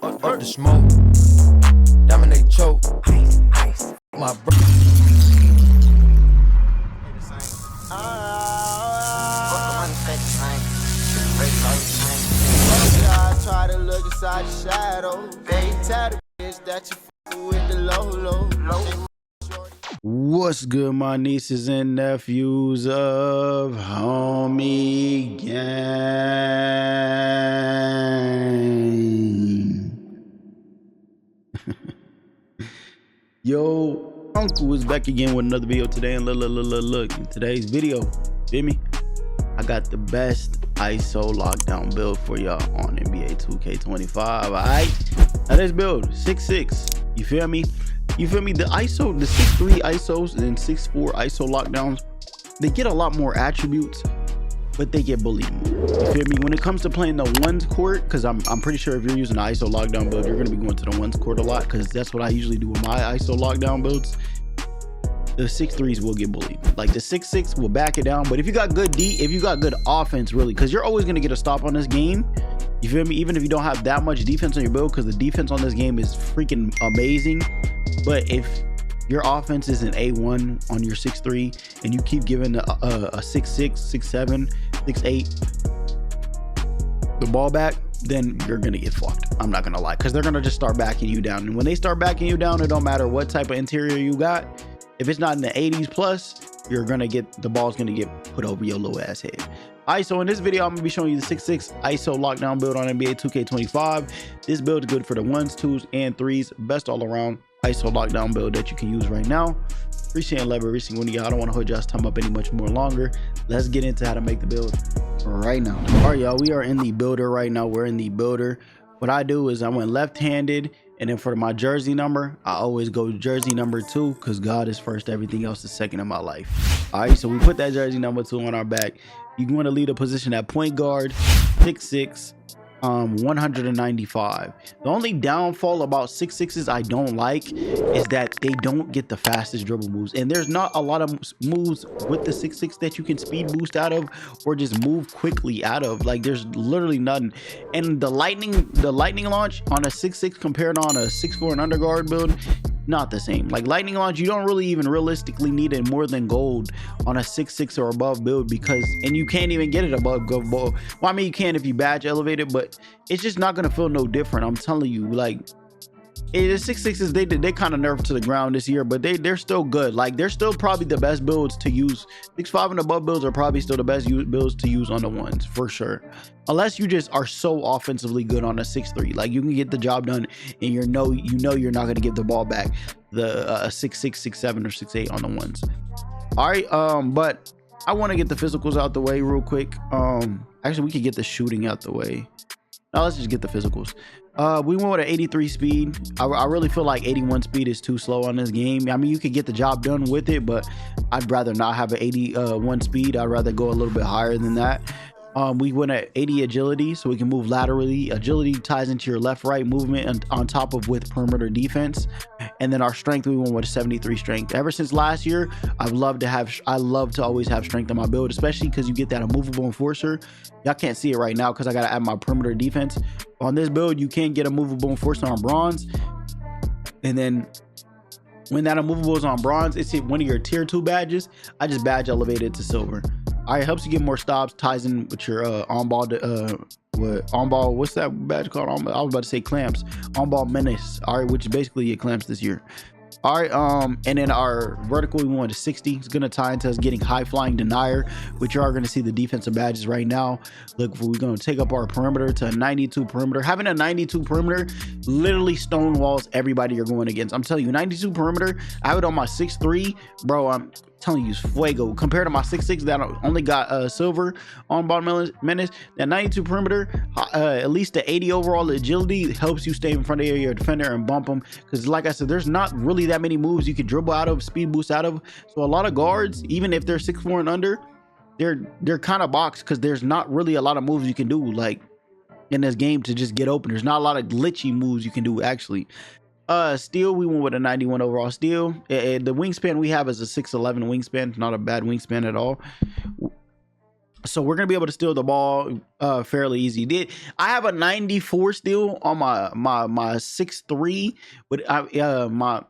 Up the smoke, dominate choke. My bro. I try to look inside the shadow. They tell the bitch that you with the low. What's good, my nieces and nephews of Homie Gang? Yo, Uncle is back again with another video today. And look, in today's video, feel me? I got the best ISO lockdown build for y'all on NBA 2K25. Alright, now this build 6'6", you feel me? You feel me? The ISO, the 6'3" ISOs and 6'4" ISO lockdowns, they get a lot more attributes, but they get bullied more. You feel me? When it comes to playing the ones court, because I'm pretty sure if you're using an ISO lockdown build, you're going to be going to the ones court a lot, because that's what I usually do with my ISO lockdown builds. The 6'3s will get bullied. Like the 6'6 will back it down. But if you got good if you got good offense, really, because you're always going to get a stop on this game. You feel me? Even if you don't have that much defense on your build, because the defense on this game is freaking amazing. But if your offense is an A1 on your 6'3 and you keep giving a 6'6, 6'7, 6'8 the ball back, then you're gonna get fucked. I'm not gonna lie, because they're gonna just start backing you down. And when they start backing you down, it don't matter what type of interior you got. If it's not in the 80s plus, you're gonna get, the ball's gonna get put over your little ass head. Alright, so in this video, I'm gonna be showing you the 6'6 ISO lockdown build on NBA 2K25. This build is good for the 1s, 2s, and 3s. Best all around ISO lockdown build that you can use right now. Appreciate and love every single one of y'all. I don't want to hold y'all's time up any much more longer. Let's get into how to make the build right now. All right, y'all, we are in the builder right now. We're in the builder. What I do is I went left-handed, and then for my jersey number, I always go jersey number 2, because God is first, everything else is second in my life. All right, so we put that jersey number 2 on our back. You want to lead a position at point guard, 6'6", 195. The only downfall about 6'6s I don't like is that they don't get the fastest dribble moves, and there's not a lot of moves with the 6'6 that you can speed boost out of or just move quickly out of. Like, there's literally nothing. And the lightning launch on a 6'6 compared on a 6'4 and underguard build, not the same. Like, lightning launch, you don't really even realistically need it more than gold on a 6'6 or above build, because, and you can't even get it above gold. Well, I mean, you can if you badge elevate it, but it's just not gonna feel no different. I'm telling you, like, the 6'6s, they kind of nerfed to the ground this year, but they're still good. Like, they're still probably the best builds to use. 6'5 and above builds are probably still the best builds to use on the ones, for sure, unless you just are so offensively good on a 6'3. Like, you can get the job done, and you know you're not going to give the ball back the 6'6, 6'7 or 6'8 on the ones. All right, but I want to get the physicals out the way real quick. Actually, we could get the shooting out the way. Now let's just get the physicals. We went with an 83 speed. I really feel like 81 speed is too slow on this game. I mean, you could get the job done with it, but I'd rather not have an 81 speed. I'd rather go a little bit higher than that. We went at 80 agility, so we can move laterally. Agility ties into your left-right movement on top of with perimeter defense. And then our strength, we went with a 73 strength. Ever since last year, I love to always have strength on my build, especially because you get that immovable enforcer. Y'all can't see it right now because I gotta add my perimeter defense. On this build, you can get a movable enforcer on bronze, and then when that immovable is on bronze, it's one of your tier 2 badges. I just badge elevated to silver. All right, helps you get more stops, ties in with your on ball. What's that badge called? I was about to say clamps. On ball menace. All right, which is basically your clamps this year. All right, and then our vertical, we went to 60. It's gonna tie into us getting high flying denier, which you are gonna see the defensive badges right now. Look, we're gonna take up our perimeter to a 92 perimeter. Having a 92 perimeter literally stonewalls everybody you're going against. I'm telling you, 92 perimeter. I have it on my 6'3, bro. I'm telling you, it's fuego compared to my 6'6 that only got silver on ball menace. That 92 perimeter, at least the 80 overall agility helps you stay in front of your defender and bump them, because like I said, there's not really that many moves you could dribble out of, speed boost out of. So a lot of guards, even if they're 6'4 and under, they're kind of boxed, because there's not really a lot of moves you can do like in this game to just get open. There's not a lot of glitchy moves you can do actually. Steel, we went with a 91 overall steel. The wingspan we have is a 6'11 wingspan, not a bad wingspan at all. So we're gonna be able to steal the ball fairly easy. I have a 94 steal on my 6'3", but my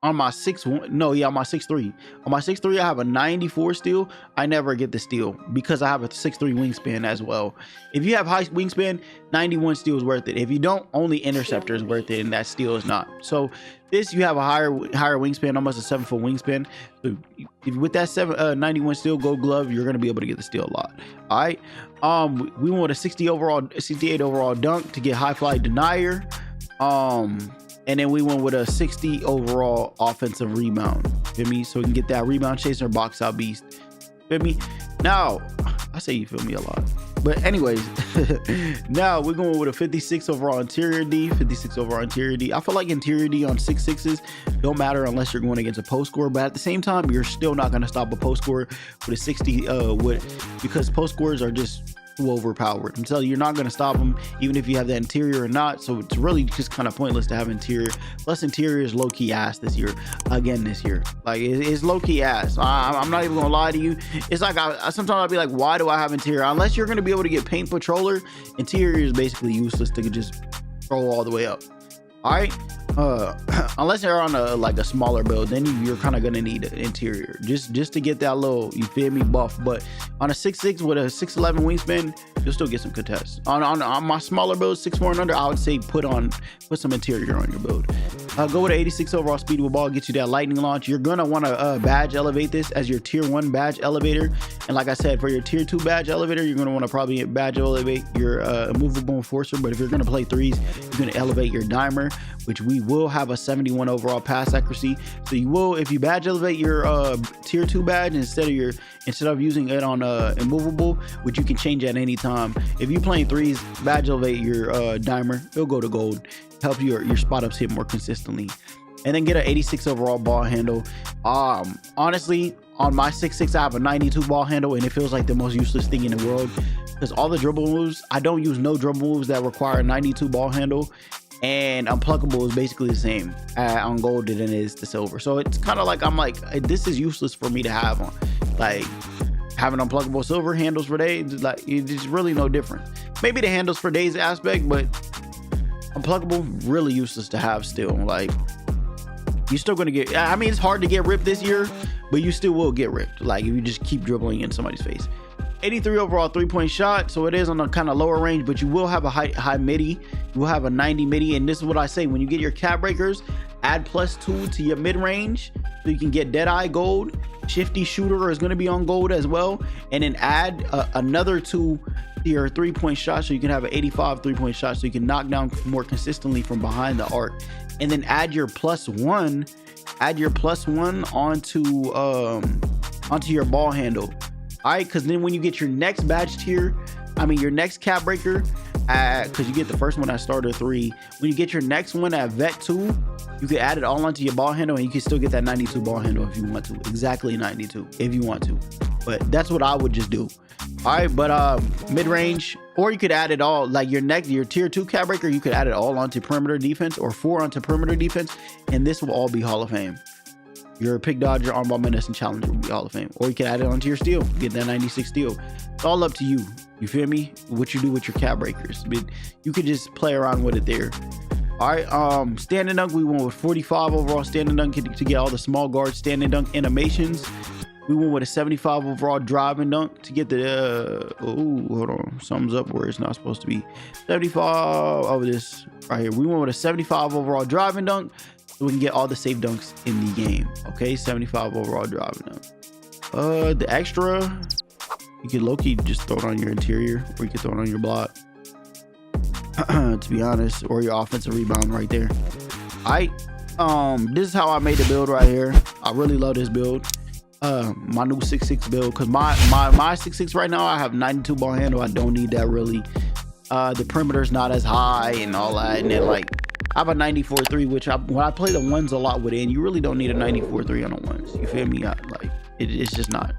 on my 6'1", no, yeah, on my 6'3". On my 6'3", I have a 94 steal. I never get the steal because I have a 6'3" wingspan as well. If you have high wingspan, 91 steal is worth it. If you don't, only interceptor is worth it, and that steal is not. So this, you have a higher wingspan, almost a 7-foot wingspan. So if with that 91 steal, Gold Glove, you're gonna be able to get the steal a lot. All right. We want a 68 overall dunk to get high fly denier. And then we went with a 60 overall offensive rebound. Feel me? So we can get that rebound chaser, box out beast. Feel me? Now, I say you feel me a lot. But anyways, now we're going with a 56 overall interior D. 56 overall interior D. I feel like interior D on 6'6" don't matter unless you're going against a post scorer. But at the same time, you're still not going to stop a post scorer with a 60 because post scorers are just too overpowered. I'm telling you, you're not going to stop them even if you have that interior or not. So it's really just kind of pointless to have interior. Plus interior is low-key ass this year. This year, like it's low-key ass. I'm not even gonna lie to you. It's like sometimes I'll be like, why do I have interior? Unless you're going to be able to get paint patroller, interior is basically useless to just throw all the way up. All right. Unless you're on a smaller build, then you're kind of gonna need an interior just to get that little, you feel me, buff. But on a 6'6" with a 6'11" wingspan, you'll still get some contests. On my smaller build, 6'4" and under, I would say put some interior on your build. Go with an 86 overall speed with ball, get you that lightning launch. You're gonna want to badge elevate this as your tier 1 badge elevator. And like I said, for your tier 2 badge elevator, you're gonna want to probably badge elevate your immovable enforcer. But if you're gonna play threes, you're gonna elevate your dimer, which we will have a 71 overall pass accuracy. So you will, if you badge elevate your tier 2 badge instead of using it on immovable, which you can change at any time. If you're playing threes, badge elevate your dimer, it'll go to gold, help your spot ups hit more consistently. And then get an 86 overall ball handle. Honestly, on my 6'6", I have a 92 ball handle, and it feels like the most useless thing in the world because all the dribble moves, I don't use no dribble moves that require a 92 ball handle. And unpluckable is basically the same on gold than it is the silver. So it's kind of like, I'm like, this is useless for me to have on. Like having unpluckable silver handles for days, like it's really no different. Maybe the handles for days aspect, but unpluckable really useless to have still. Like you're still gonna get, I mean, it's hard to get ripped this year, but you still will get ripped. Like if you just keep dribbling in somebody's face. 83 overall 3-point shot, so it is on a kind of lower range, but you will have a high midi. You will have a 90 midi, and this is what I say: when you get your cap breakers, add +2 to your mid range, so you can get Deadeye gold. Shifty shooter is going to be on gold as well, and then add another 2 to your 3-point shot, so you can have an 85 3-point shot, so you can knock down more consistently from behind the arc, and then add your +1, onto your ball handle. All right, because then when you get your next badge tier, your next cap breaker, because you get the first one at starter 3. When you get your next one at vet 2, you can add it all onto your ball handle, and you can still get that 92 ball handle if you want to. Exactly 92 if you want to. But that's what I would just do. All right, but mid range, or you could add it all, like your tier 2 cap breaker, you could add it all onto perimeter defense, or 4 onto perimeter defense, and this will all be Hall of Fame. Your pick dodger, armball menace, and challenger will be Hall of Fame. Or you can add it onto your steal, get that 96 steal. It's all up to you. You feel me? What you do with your cap breakers. But you could just play around with it there. All right, standing dunk, we went with 45 overall standing dunk to get all the small guard standing dunk animations. We went with a 75 overall driving dunk to get the hold on, something's up where it's not supposed to be. 75 over this right here. We went with a 75 overall driving dunk, so we can get all the safe dunks in the game. Okay, 75 overall driving dunk. The extra, you can low-key just throw it on your interior, or you can throw it on your block. To be honest, or your offensive rebound right there. All right, this is how I made the build right here. I really love this build. My new 6'6" build, because my 6'6" right now, I have 92 ball handle. I don't need that really. The perimeter's not as high and all that, and then like I have a 94-3, which when I play the ones a lot within, you really don't need a 94-3 on the ones. You feel me? It's just not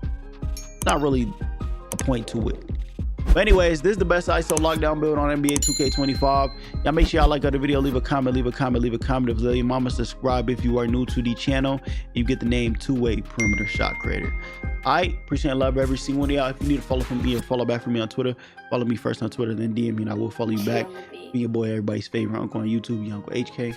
really a point to it. But anyways, this is the best ISO lockdown build on NBA 2K25. Y'all make sure y'all like the video, leave a comment. If your mama, subscribe if you are new to the channel. You get the name Two-Way Perimeter Shot Creator. I appreciate and love every single one of y'all. If you need to follow from me or follow back from me on Twitter, follow me first on Twitter, then DM me and I will follow you back. Be your boy, everybody's favorite uncle on YouTube, your Uncle HK.